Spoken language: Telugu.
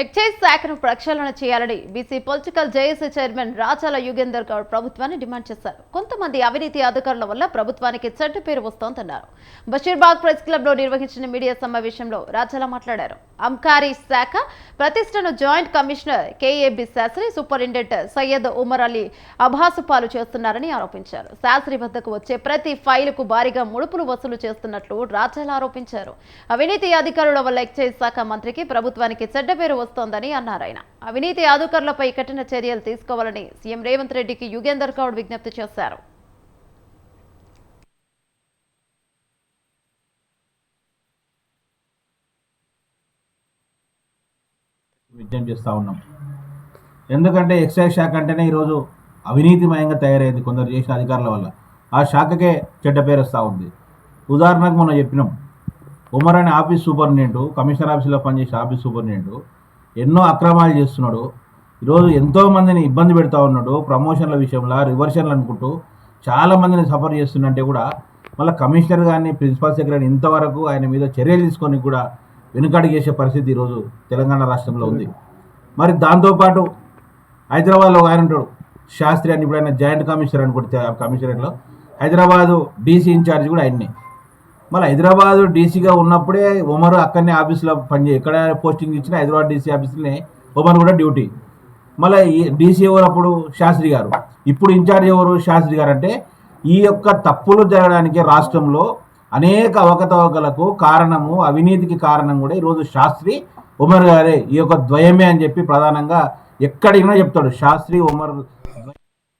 ఎక్సైజ్ శాఖను ప్రక్షాళన చేయాలని BC political JAC chairman Rachala Yugender Goud ప్రభుత్వాన్ని డిమాండ్ చేశారు. కొంతమంది అవినీతి అధికారుల వల్ల ప్రభుత్వానికి చెడ్డ పేరు వస్తోందన్నారు. బషీర్బాగ్ ప్రెస్ క్లబ్ లో నిర్వహించిన మీడియా సమావేశంలో రాచాల మాట్లాడారు. అబ్కారీ శాఖ ప్రతిష్టను joint commissioner KAB Shastri, superintendent Syed Umar Ali అభాసుపాలు చేస్తున్నారని ఆరోపించారు. శాస్త్రి వద్దకు వచ్చే ప్రతి ఫైలుకు భారీగా ముడుపులు వసూలు చేస్తున్నట్లు రాచాల ఆరోపించారు. అవినీతి అధికారుల వల్ల ఎక్సైజ్ శాఖ మంత్రికి ప్రభుత్వానికి చెడ్డ పేరు వస్తోందని అన్నారు. ఆయన అవినీతి అధికారులపై కఠిన చర్యలు తీసుకోవాలని సీఎం రేవంత్ రెడ్డికి యుగేందర్ గౌడ్ విజ్ఞప్తి చేశారు. విజ్ఞప్తి చేస్తూ ఉన్నాం. ఎందుకంటే ఎక్సైజ్ శాఖ అంటేనే ఈరోజు అవినీతిమయంగా తయారైంది కొందరు చేసిన అధికారుల వల్ల. ఆ శాఖకే చెడ్డ పేరు వస్తూ ఉంది. ఉదాహరణకు మనం చెప్పినాం, ఉమర్ అనే ఆఫీస్ సూపరింటెండెంట్, కమిషనర్ ఆఫీస్లో పనిచేసే ఆఫీస్ సూపరింటెండెంట్ ఎన్నో అక్రమాలు చేస్తున్నాడు. ఈరోజు ఎంతోమందిని ఇబ్బంది పెడతా ఉన్నాడు. ప్రమోషన్ల విషయంలో రివర్షన్లు అనుకుంటూ చాలామందిని సఫర్ చేస్తున్నంటే కూడా మళ్ళీ కమిషనర్ కానీ ప్రిన్సిపల్ సెక్రటరీ ఇంతవరకు ఆయన మీద చర్యలు తీసుకొని కూడా వెనుకడుగు చేసే పరిస్థితి ఈరోజు తెలంగాణ రాష్ట్రంలో ఉంది. మరి దాంతోపాటు హైదరాబాద్లో ఆయన ఉంటాడు శాస్త్రి అని, ఇప్పుడు ఆయన జాయింట్ కమిషనర్ అనుకుంటే కమిషనరేట్లో హైదరాబాదు డీసీ ఇన్ఛార్జ్ కూడా ఆయన్నే. మళ్ళీ హైదరాబాదు డీసీగా ఉన్నప్పుడే ఉమర్ అక్కడనే ఆఫీస్లో ఎక్కడ పోస్టింగ్ ఇచ్చినా హైదరాబాద్ డీసీ ఆఫీస్లోనే ఉమర్ కూడా డ్యూటీ. మళ్ళీ డీసీ ఎవరు అప్పుడు శాస్త్రి గారు, ఇప్పుడు ఇన్ఛార్జ్ ఎవరు శాస్త్రి గారు. అంటే ఈ యొక్క తప్పులు జరగడానికి రాష్ట్రంలో అనేక అవకతవకలకు కారణము, అవినీతికి కారణం కూడా ఈరోజు శాస్త్రి ఉమర్ గారే, ఈ యొక్క ద్వయమే అని చెప్పి ప్రధానంగా ఎక్కడికైనా చెప్తాడు. శాస్త్రి ఉమర్